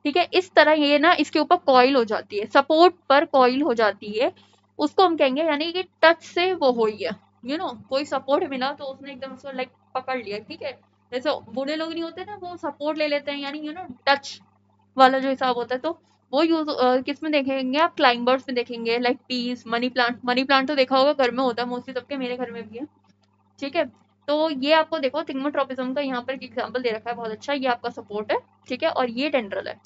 ठीक है। इस तरह ये ना इसके ऊपर कॉइल हो जाती है, सपोर्ट पर कॉइल हो जाती है, उसको हम कहेंगे, यानी कि टच से वो हुई है, कोई सपोर्ट मिला तो उसने एकदम उसको लाइक पकड़ लिया, ठीक है। जैसे बूढ़े लोग नहीं होते ना, वो सपोर्ट ले लेते हैं, यानी टच वाला जो हिसाब होता है। तो वो यूज किस में देखेंगे आप, क्लाइंबर्स में देखेंगे, like peas, money plant. Money plant तो देखा होगा घर में होता है मोस्टली सबके, मेरे घर में भी है, ठीक है। तो ये आपको देखो थिग्मोट्रोपिज्म का यहाँ पर एक एग्जांपल दे रखा है बहुत अच्छा। ये आपका सपोर्ट है, ठीक है, और ये टेंड्रल है।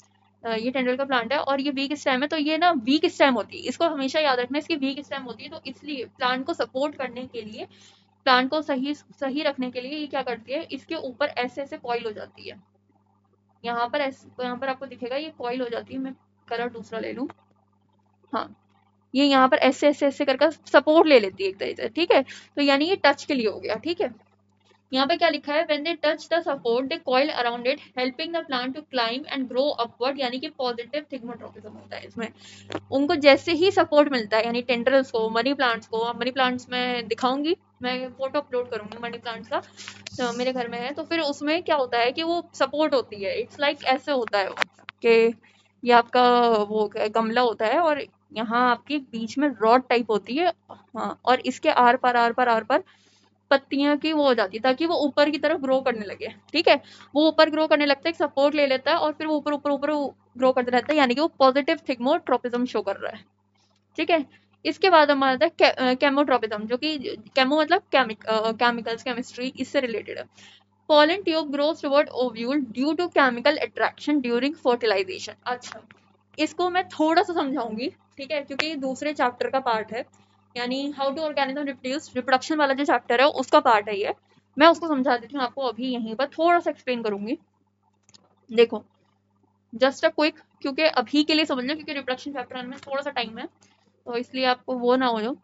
ये टेंड्रल का प्लांट है और ये वीक स्टेम है। तो ये ना वीक स्टेम होती है, इसको हमेशा याद रखना, इसकी वीक स्टेम होती है। तो इसलिए प्लांट को सपोर्ट करने के लिए, प्लांट को सही सही रखने के लिए ये क्या करती है, इसके ऊपर ऐसे ऐसे कॉइल हो जाती है। यहाँ पर ऐसे, यहाँ पर आपको दिखेगा ये कॉइल हो जाती है। मैं कलर दूसरा ले लूँ, हाँ, ये यहाँ पर ऐसे ऐसे ऐसे करके सपोर्ट ले लेती है एक तरीके से, ठीक है। तो यानी ये टच के लिए हो गया, ठीक है। यहाँ पे क्या लिखा है, when they touch the support they coil around it helping the plant to climb and grow upward, यानी कि पॉजिटिव थिग्मोट्रोपिज्म होता है इसमें। उनको जैसे ही सपोर्ट मिलता है, यानी टेंड्रल्स को, मनी प्लांट्स को, मनी प्लांट्स में दिखाऊंगी, मैं फोटो अपलोड करूंगी मनी प्लांट्स का, तो मेरे घर में है। तो फिर उसमें क्या होता है कि वो सपोर्ट होती है, इट्स लाइक ऐसे होता है वो कि ये आपका वो गमला होता है और यहाँ आपकी बीच में रॉड टाइप होती है, हाँ, और इसके आर पार पत्तियां की वो हो जाती है ताकि वो ऊपर की तरफ ग्रो करने लगे, ठीक है। वो ऊपर ग्रो करने लगता है, सपोर्ट ले लेता है और फिर वो ऊपर ऊपर ऊपर ग्रो करते रहता है, यानी कि वो पॉजिटिव थिग्मोट्रोपिज्म शो कर रहा है, ठीक है। इसके बाद हमारा आता है केमोट्रोपिज्म, जो कि केमो मतलब केमिकल्स, केमिस्ट्री, इससे रिलेटेड है। pollen tube grows toward ovule due to chemical attraction during fertilization। अच्छा, इसको मैं थोड़ा सा समझाऊंगी, ठीक है, क्योंकि ये दूसरे चैप्टर का पार्ट है, यानी how to organism reproduce, reproduction वाला जो चैप्टर है उसका पार्ट है ये। मैं उसको समझा देती हूँ आपको अभी, यहीं पर थोड़ा सा एक्सप्लेन करूंगी। देखो, जस्ट अ क्विक, क्योंकि अभी के लिए समझ लो, क्योंकि रिप्रोडक्शन चैप्टर में थोड़ा सा टाइम है, तो इसलिए आपको वो ना हो जाओ।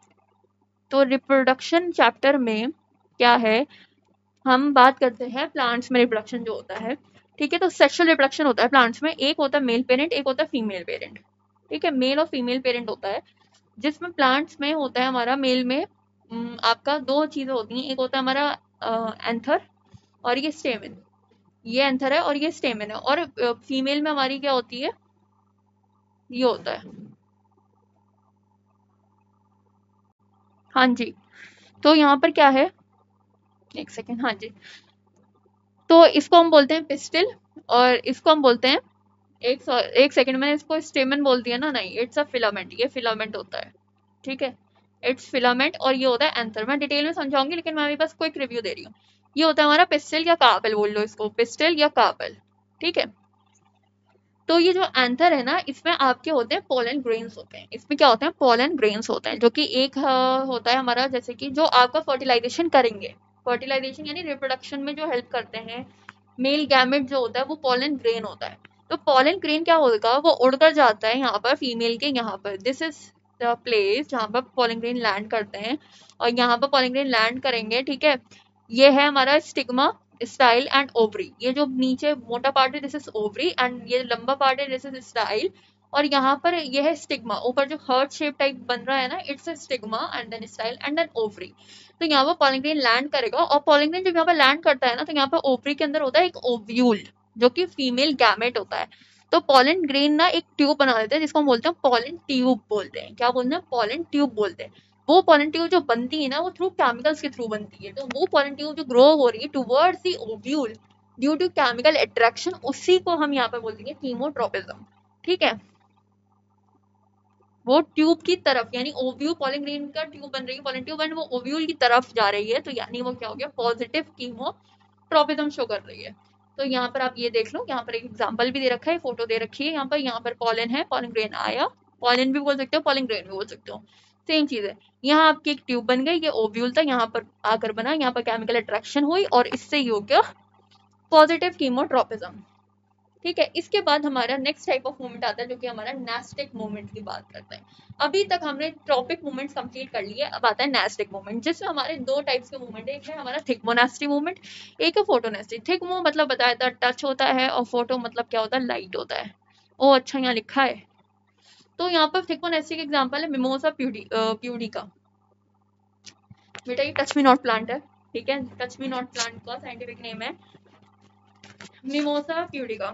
तो रिप्रोडक्शन चैप्टर में क्या है, हम बात करते हैं प्लांट्स में रिप्रोडक्शन जो होता है, ठीक है। तो सेक्सुअल रिप्रोडक्शन होता है प्लांट्स में, एक होता है मेल पेरेंट, एक होता है फीमेल पेरेंट, ठीक है। मेल और फीमेल पेरेंट होता है, जिसमें प्लांट्स में होता है हमारा मेल में आपका दो चीजें होती हैं, एक होता है हमारा एंथर और ये स्टेमन, ये एंथर है और ये स्टेमन है। और फीमेल में हमारी क्या होती है, ये होता है, हाँ जी। तो यहाँ पर क्या है, एक सेकेंड, हाँ जी। तो इसको हम बोलते हैं पिस्टिल और इसको हम बोलते हैं, एक सेकंड, मैंने इसको स्टेमन बोल दिया ना, नहीं, इट्स अ फिलामेंट, ये फिलामेंट होता है, ठीक है, इट्स फिलामेंट। और ये होता है एंथर, मैं डिटेल में समझाऊंगी लेकिन मैं अभी बस क्विक रिव्यू दे रही हूँ। ये होता है हमारा पिस्टिल या कार्पेल, बोल लो इसको पिस्टिल या कार्पेल, ठीक है। तो ये जो एंथर है ना, इसमें आपके होते हैं पोलन ग्रेन्स होते हैं, इसमें क्या होते हैं, पोलन ग्रेन्स होते हैं, जो कि एक होता है हमारा, जैसे कि जो आपका फर्टिलाइजेशन करेंगे, फर्टिलाइजेशन यानी रिप्रोडक्शन में जो हेल्प करते हैं, मेल गैमेट जो होता है वो पोलन ग्रेन होता है। तो पोलन ग्रेन क्या होगा, वो उड़कर जाता है यहाँ पर फीमेल के यहाँ पर, दिस इज द प्लेस जहाँ पर पोलन ग्रेन लैंड करते हैं, और यहाँ पर पोलन ग्रेन लैंड करेंगे, ठीक है। ये है हमारा स्टिग्मा, स्टाइल एंड ओवरी, ये जो नीचे मोटा पार्ट है दिस इज ओवरी, एंड ये लंबा पार्ट है दिस इज स्टाइल, और यहाँ पर ये है स्टिग्मा, ऊपर जो हार्ट शेप टाइप बन रहा है ना, it's a stigma and then style and then ovary. तो यहाँ पर पोलन ग्रेन लैंड करेगा, और पोलन ग्रेन जब यहाँ पर लैंड करता है ना, तो यहाँ पर ओवरी के अंदर होता है एक ओव्यूल, जो कि फीमेल गैमेट होता है। तो पोलन ग्रेन ना एक ट्यूब बना देते हैं, जिसको हम बोलते हैं पोलन ट्यूब बोलते हैं, क्या बोलते हैं, पोलन ट्यूब बोलते हैं। वो पोलन ट्यूब जो बनती है ना, वो थ्रू केमिकल्स के थ्रू बनती है। तो वो पोलन ट्यूब जो ग्रो हो रही है towards the ovule due to chemical attraction, उसी को हम यहाँ पे बोल देंगे कीमोट्रोपिज्म, ठीक है। वो ट्यूब की तरफ, यानी ओव्यूल, पोलन ग्रेन का ट्यूब बन रही है पोलन ट्यूब, एंड वो ओव्यूल की तरफ जा रही है, तो यानी वो क्या हो गया, पॉजिटिव कीमोट्रोपिज्म शो कर रही है। तो यहाँ पर आप ये देख लो, यहाँ पर एक एग्जांपल भी दे रखा है, फोटो दे रखी है, यहाँ पर पोलन है, पोलन ग्रेन आया, पोलन भी बोल सकते हो, पोलन ग्रेन भी बोल सकते हो, सेम चीज है। यहाँ आपकी एक ट्यूब बन गई, ये ओव्यूल था, यहाँ पर आकर बना, यहाँ पर केमिकल अट्रैक्शन हुई और इससे ये हो गया पॉजिटिव कीमोट्रोपिज्म, ठीक है। इसके बाद हमारा नेक्स्ट टाइप ऑफ मूवमेंट आता है, जो कि हमारा नेस्टिक मूवमेंट की बात करते हैं। अभी तक हमने ट्रॉपिक मूवमेंट्स कंप्लीट कर लिए, अब आता है नेस्टिक मूवमेंट, जिसमें हमारे दो टाइप्स के मूवमेंट है, एक है हमारा थिग्मोनेस्टी मूवमेंट, एक है फोटोनेस्टी। थिग्मो मतलब बताया था टच होता है, और फोटो मतलब क्या होता है, लाइट होता है। ओ अच्छा, यहाँ लिखा है। तो यहाँ पर थिग्मोनेस्टी का एग्जाम्पल है मिमोसा प्यूडिका, बेटा ये टच मी नॉट प्लांट है, ठीक है, टच मी नॉट प्लांट का साइंटिफिक नेम है मिमोसा प्यूडिका,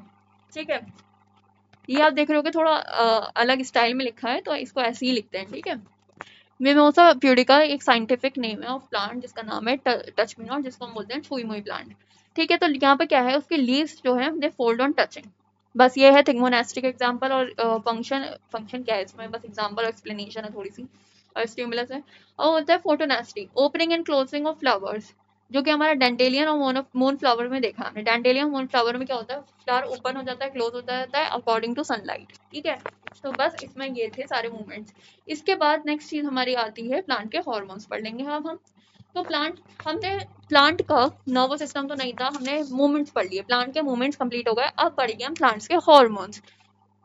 ठीक है। ये आप देख रहे हो थोड़ा अलग स्टाइल में लिखा है, तो इसको ऐसे ही लिखते हैं, ठीक है। मिमोसा प्यूडिका एक साइंटिफिक नेम है ऑफ प्लांट, जिसका नाम है टच मी नॉट, जिसको हम बोलते हैं छुई मुई प्लांट, ठीक है। तो यहाँ पे क्या है, उसके लीव्स जो है दे फोल्ड ऑन टचिंग, बस ये है थिग्मोनेस्टिक एग्जांपल। और फंक्शन क्या है इसमें, बस एग्जांपल और एक्सप्लेनेशन है थोड़ी सी, और स्टिमुलस है। और होता है फोटोनेस्टी, opening and closing of flowers, जो कि हमारा डेंटेलियन और मून फ्लावर में देखा हमने। डेंटेलियन मून फ्लावर में क्या होता है, फ्लावर ओपन हो जाता है, क्लोज हो जाता है अकॉर्डिंग टू सनलाइट। ठीक है, तो बस इसमें ये थे सारे मूवमेंट्स। इसके बाद नेक्स्ट चीज हमारी आती है प्लांट के हॉर्मोन्स पढ़ लेंगे अब हम। तो हमने प्लांट का नर्वस सिस्टम तो नहीं था, हमने मूवमेंट्स पढ़ लिए, प्लांट के मूवमेंट्स कंप्लीट हो गए। अब पढ़ेंगे हम प्लांट्स के हॉर्मोन्स।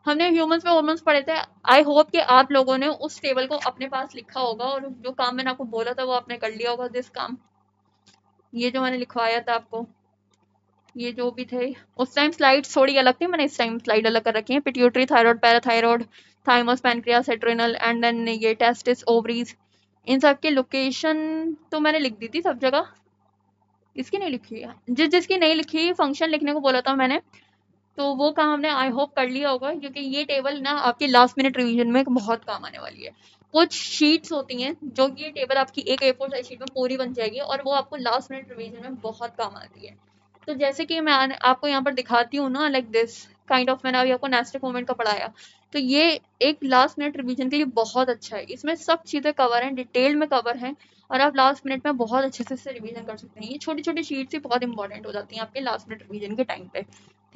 हमने ह्यूमंस में हॉर्मोन्स पढ़े थे। आई होप कि आप लोगों ने उस टेबल को अपने पास लिखा होगा और जो काम मैंने आपको बोला था वो आपने कर लिया होगा। दिस काम, ये जो मैंने लिखवाया था आपको, ये जो भी थे, उस टाइम स्लाइड्स थोड़ी अलग थी, मैंने इस टाइम स्लाइड अलग कर रखी है। Pituitary, thyroid, parathyroid, thymus, pancreas, adrenal and then ये टेस्टिस, ओवरीज, इन सब की लोकेशन तो मैंने लिख दी थी सब जगह। इसकी नहीं लिखी है, जिसकी नहीं लिखी फंक्शन लिखने को बोला था मैंने, तो वो काम हमने आई होप कर लिया होगा, क्योंकि ये टेबल ना आपकी लास्ट मिनट रिवीजन में बहुत काम आने वाली है। कुछ शीट्स होती हैं जो कि ये टेबल आपकी एक A4 साइज शीट में पूरी बन जाएगी और वो आपको लास्ट मिनट रिवीजन में बहुत काम आती है। तो जैसे कि मैं आपको यहाँ पर दिखाती हूँ ना, लाइक दिस काइंड ऑफ, मैंने अभी आपको नेस्टिक मूवमेंट का पढ़ाया, तो ये एक लास्ट मिनट रिवीजन के लिए बहुत अच्छा है। इसमें सब चीज़ें कवर हैं, डिटेल में कवर हैं, और आप लास्ट मिनट में बहुत अच्छे से रिवीजन कर सकते हैं। ये छोटी छोटी शीट्स ही बहुत इंपॉर्टेंट हो जाती हैं आपके लास्ट मिनट रिवीजन के टाइम पे।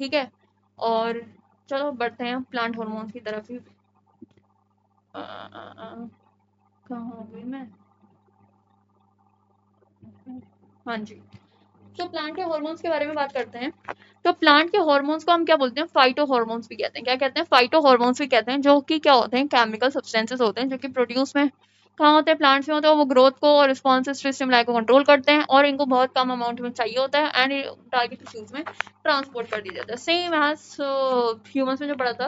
ठीक है, और चलो बढ़ते हैं प्लांट हार्मोन्स की तरफ ही। कहाँ हो गई मैं? हाँ जी, तो प्लांट के हार्मोन्स के बारे में बात करते हैं। तो प्लांट के हार्मोन्स को हम क्या बोलते हैं, फाइटो हार्मोन्स भी कहते हैं। क्या कहते हैं? फाइटो हार्मोन्स भी कहते हैं, जो कि क्या होते हैं, केमिकल सब्सटेंसेस होते हैं जो कि प्रोड्यूस में कहाँ होते हैं, प्लांट्स में होते हैं। वो ग्रोथ को और रिस्पॉन्सेस टू स्टिमुलाई को कंट्रोल करते हैं और इनको बहुत कम अमाउंट में चाहिए होता है एंड टारगेट टिश्यूज में ट्रांसपोर्ट कर दिया जाता है। सेम एज ह्यूमंस में जो पढ़ा था,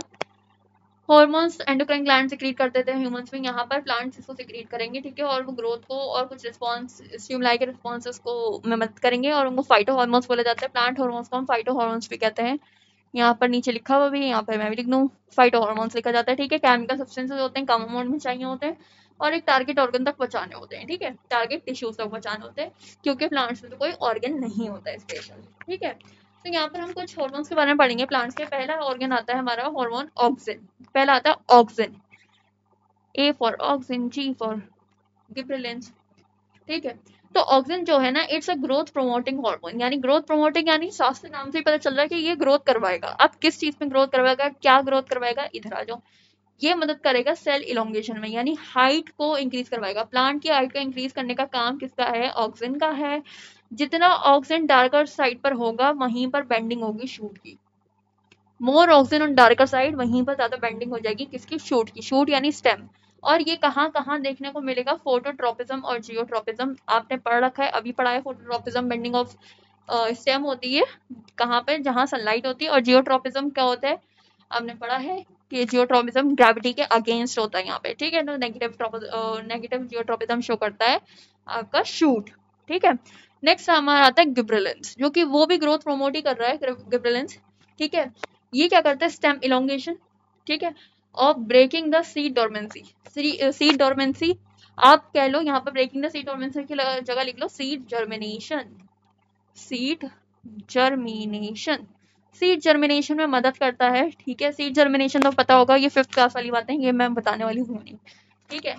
हॉर्मोन्स एंडोक्राइन ग्लैंड सिक्रीट करते थे ह्यूमंस में, यहाँ पर प्लांट्स इसको सिक्रीट करेंगे। ठीक है, और वो ग्रोथ को और कुछ रिस्पॉन्स स्टिमुलाई के रिस्पॉन्सेस को में मदद करेंगे और उनको फाइटो हॉर्मोन्स बोले जाते हैं। प्लांट हॉर्मोन्स को हम फाइटो हॉर्मोन्स भी कहते हैं। यहाँ पर नीचे लिखा हुआ भी है, यहाँ पर मैं भी लिख दूँ, फाइटो हॉर्मोन्स लिखा जाता है। ठीक है, केमिकल सब्सटेंसेस होते हैं, कम अमाउंट में चाहिए होते हैं और एक टारगेट ऑर्गन तक पहुंचाने होते हैं। ठीक है, टारगेट टिश्यूज तक पहुंचाने होते हैं, क्योंकि प्लांट्स में तो कोई ऑर्गन नहीं होता है स्पेशल। ठीक है, तो यहाँ पर हम कुछ हार्मोन्स के बारे में पढ़ेंगे प्लांट्स के। पहला ऑर्गन आता है हमारा हार्मोन ऑक्सिन। पहला आता है auxin, A for auxin, G for gibberellins. ठीक है, तो ऑक्सिन जो है ना, it's a growth promoting hormone. यानी ग्रोथ प्रोमोटिंग यानी शास्त्र नाम से ही पता चल रहा है कि ये ग्रोथ करवाएगा। अब किस चीज में ग्रोथ करवाएगा, क्या ग्रोथ करवाएगा, इधर आ जाओ। ये मदद करेगा सेल इलोंगेशन में, यानी हाइट को इंक्रीज करवाएगा। प्लांट की हाइट को इंक्रीज करने का काम किसका है, ऑक्सिन का है। जितना ऑक्सिन डार्कर साइड पर होगा वहीं पर बेंडिंग होगी शूट की। मोर ऑक्सिजन ऑन डार्कर साइड, वहीं पर ज्यादा बेंडिंग हो जाएगी किसकी, शूट की। शूट यानी स्टेम। और ये कहाँ कहाँ देखने को मिलेगा, फोटोट्रोपिज्म और जियोट्रोपिज्म। आपने पढ़ रखा है, अभी पढ़ा है। फोटोट्रोपिज्म बेंडिंग ऑफ स्टेम होती है कहाँ पे, जहाँ सनलाइट होती है। और जियोट्रोपिज्म क्या होता है, आपने पढ़ा है कि जियोट्रोपिज्म ग्रेविटी के अगेंस्ट होता है यहाँ पे। ठीक है, तो नेगेटिव जियोट्रोपिज्म शो करता है आपका शूट। ठीक है, नेक्स्ट हमारा आता है गिबरेलिंस, जो कि वो भी ग्रोथ प्रोमोट ही कर रहा है, गिबरेलिंस। ठीक है, ये क्या करता है, स्टेम इलोंगेशन। ठीक है, और breaking the seed dormancy. Seed dormancy आप कह लो, यहाँ पर ब्रेकिंग द सीड डोरमेंसी की जगह लिख लो seed germination. Seed germination, seed germination में मदद करता है। ठीक है, सीड जर्मिनेशन तो पता होगा, ये 5th क्लास वाली बातें, ये मैं बताने वाली हूँ नहीं। ठीक है,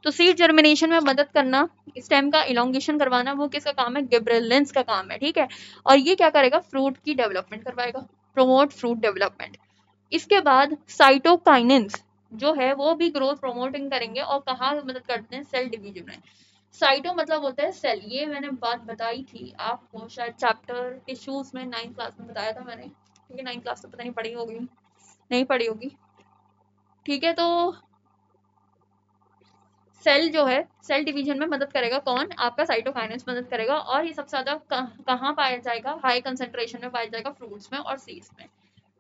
तो सीड जर्मिनेशन में मदद करना, स्टेम का इलोंगेशन करवाना, वो किसका काम है, गिबरेलिंस का काम है। ठीक है, और ये क्या करेगा, फ्रूट की डेवलपमेंट करवाएगा, प्रमोट फ्रूट डेवलपमेंट। इसके बाद साइटोकाइनेंस जो है वो भी ग्रोथ प्रमोटिंग करेंगे और कहाँ मदद करते हैं, सेल डिवीजन में। साइटो मतलब होता है सेल, ये मैंने बात बताई थी आपको शायद चैप्टर टिश्यूज में 9th क्लास में बताया था मैंने, क्योंकि 9th क्लास तो पता नहीं पढ़ी होगी, नहीं पढ़ी होगी। ठीक है, तो सेल जो है, सेल डिवीजन में मदद करेगा कौन, आपका साइटोकाइनेंस मदद करेगा। और ये सबसे ज्यादा कहाँ पाया जाएगा, हाई कंसेंट्रेशन में पाया जाएगा फ्रूट्स में और सीड्स में।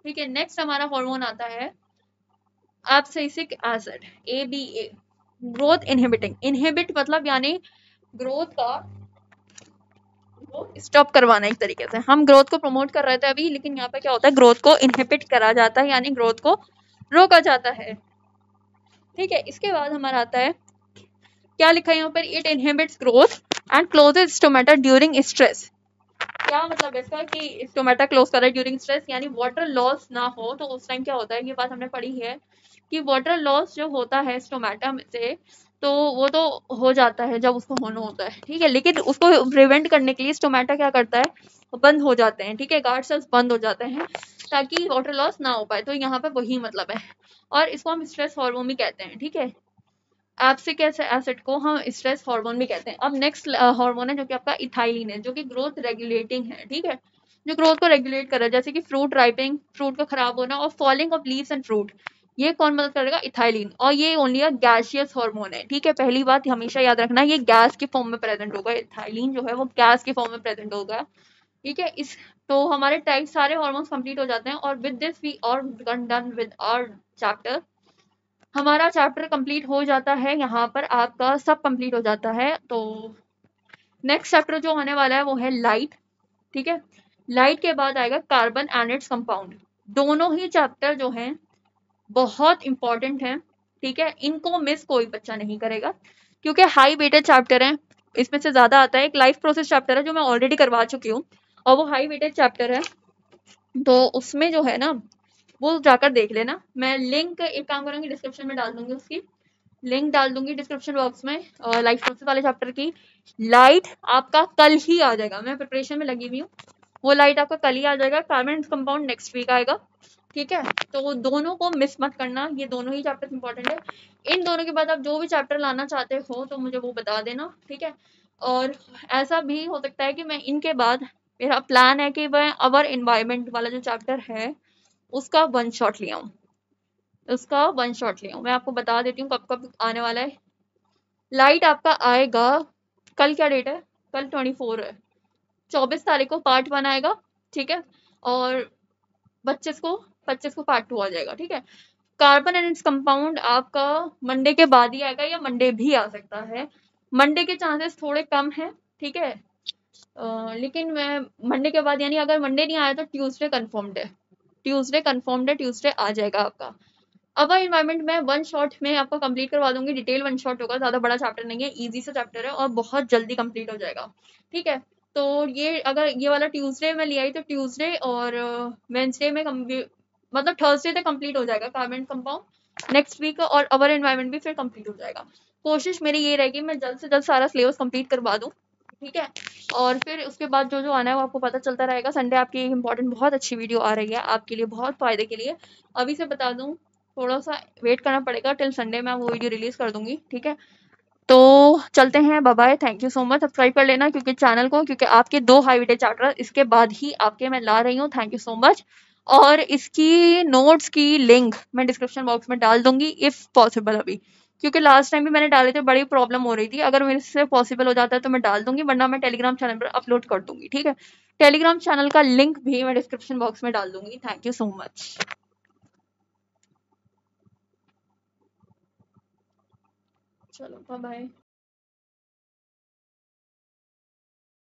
ठीक है, नेक्स्ट हमारा हार्मोन आता है abscisic acid, ABA, growth inhibiting. Inhibit मतलब यानी ग्रोथ का स्टॉप करवाना। एक तरीके से हम ग्रोथ को प्रमोट कर रहे थे अभी, लेकिन यहाँ पे क्या होता है, ग्रोथ को इनहिबिट करा जाता है, यानी ग्रोथ को रोका जाता है। ठीक है, इसके बाद हमारा आता है, क्या लिखा है यहाँ पर, it inhibits growth and closes stomata during stress. क्या मतलब है इसका कि स्टोमेटा क्लोज कर रहा है ड्यूरिंग स्ट्रेस, यानी वाटर लॉस ना हो तो उस टाइम क्या होता है, ये बात हमने पढ़ी है कि वाटर लॉस जो होता है स्टोमेटा में से, तो वो तो हो जाता है जब उसको होना होता है, ठीक है, लेकिन उसको प्रिवेंट करने के लिए स्टोमेटा क्या करता है, बंद हो जाते हैं, ठीक है, गार्ड सेल्स बंद हो जाते हैं ताकि वाटर लॉस ना हो पाए, तो यहाँ पे वही मतलब है, और इसको हम स्ट्रेस हार्मोन भी कहते हैं, ठीक है, एब्सिक एसिड को हम स्ट्रेस हार्मोन भी कहते हैं। अब नेक्स्ट हार्मोन है जो कि आपका इथाइलिन है, जो कि ग्रोथ रेगुलेटिंग है, ठीक है, जो ग्रोथ को रेगुलेट कर रहा है, जैसे कि फ्रूट राइपिंग, फ्रूट का खराब होना और falling of leaves and fruit, ये कौन मदद करेगा, इथाइलिन, और ये ओनली अ गैसियस हार्मोन है, ठीक है, पहली बात हमेशा याद रखना, ये गैस की फॉर्म में प्रेजेंट होगा, इथाइलिन जो है वो गैस की फॉर्म में प्रेजेंट होगा, ठीक है। इस तो हमारे टाइप सारे हार्मोन्स कंप्लीट हो जाते हैं, और with this we are done with our chapter, हमारा चैप्टर कंप्लीट हो जाता है, यहाँ पर आपका सब कंप्लीट हो जाता है। तो नेक्स्ट चैप्टर जो होने वाला है वो है लाइट, ठीक है, लाइट के बाद आएगा कार्बन एंड इट्स कंपाउंड, दोनों ही चैप्टर जो हैं बहुत इंपॉर्टेंट हैं, ठीक है, इनको मिस कोई बच्चा नहीं करेगा क्योंकि हाई वेटेड चैप्टर है, इसमें से ज्यादा आता है, एक लाइफ प्रोसेस चैप्टर है जो मैं ऑलरेडी करवा चुकी हूँ और वो हाई वेटेड चैप्टर है, तो उसमें जो है ना वो जाकर देख लेना, मैं लिंक एक काम करूंगी डिस्क्रिप्शन में डाल दूंगी, उसकी लिंक डाल दूंगी डिस्क्रिप्शन बॉक्स में, लाइफ प्रोसेस वाले चैप्टर की। लाइट आपका कल ही आ जाएगा, मैं प्रिपरेशन में लगी हुई हूँ, वो लाइट आपका कल ही आ जाएगा, कार्बन कंपाउंड नेक्स्ट वीक आएगा, ठीक है, तो दोनों को मिस मत करना, ये दोनों ही चैप्टर इंपॉर्टेंट है, इन दोनों के बाद आप जो भी चैप्टर लाना चाहते हो तो मुझे वो बता देना, ठीक है, और ऐसा भी हो सकता है कि मैं इनके बाद, मेरा प्लान है कि मैं अवर एनवायरमेंट वाला जो चैप्टर है उसका वन शॉट ले आऊँ, उसका वन शॉट ले आऊँ, मैं आपको बता देती हूँ कब कब आने वाला है। लाइट आपका आएगा, कल क्या डेट है, कल 24 है, 24 तारीख को पार्ट 1 आएगा, ठीक है, और 25 को पार्ट 2 आ जाएगा, ठीक है। कार्बन एंड इट्स कंपाउंड आपका मंडे के बाद ही आएगा या मंडे भी आ सकता है, मंडे के चांसेस थोड़े कम है, ठीक है, लेकिन मैं मंडे के बाद, यानी अगर मंडे नहीं आया तो ट्यूसडे कंफर्म्ड है, ट्यूसडे कंफर्म्ड है, ट्यूसडे आ जाएगा आपका। अवर इन्वायरमेंट में वन शॉट में आपको कंप्लीट करवा दूंगी, डिटेल वन शॉट होगा, ज्यादा बड़ा चैप्टर नहीं है, इजी सा चैप्टर है और बहुत जल्दी कंप्लीट हो जाएगा, ठीक है। तो ये अगर ये वाला ट्यूसडे में ले आई तो ट्यूसडे और वेंसडे में मतलब थर्सडे तक कंप्लीट हो जाएगा कार्बन कंपाउंड नेक्स्ट वीक, और अवर एनवायरमेंट भी फिर कंप्लीट हो जाएगा। कोशिश मेरी ये रहेगी मैं जल्द से जल्द सारा सिलेबस कंप्लीट करवा दूँ, ठीक है, और फिर उसके बाद जो जो आना है वो आपको पता चलता रहेगा। संडे आपकी एक इंपॉर्टेंट बहुत अच्छी वीडियो आ रही है आपके लिए, बहुत फायदे के लिए, अभी से बता दूं, थोड़ा सा वेट करना पड़ेगा, टिल संडे मैं वो वीडियो रिलीज कर दूंगी, ठीक है। तो चलते हैं, bye bye, thank you so much, subscribe कर लेना क्योंकि चैनल को, क्योंकि आपके 2 हाई वेटेड चैप्टर इसके बाद ही आपके मैं ला रही हूँ, थैंक यू सो मच। और इसकी नोट्स की लिंक मैं डिस्क्रिप्शन बॉक्स में डाल दूंगी इफ पॉसिबल, अभी क्योंकि लास्ट टाइम भी मैंने डाले थे, बड़ी प्रॉब्लम हो रही थी, अगर मेरे से पॉसिबल हो जाता है तो मैं डाल दूंगी, वरना मैं टेलीग्राम चैनल पर अपलोड कर दूंगी, ठीक है, टेलीग्राम चैनल का लिंक भी मैं डिस्क्रिप्शन बॉक्स में डाल दूंगी, थैंक यू सो मच, चलो बाय बाय।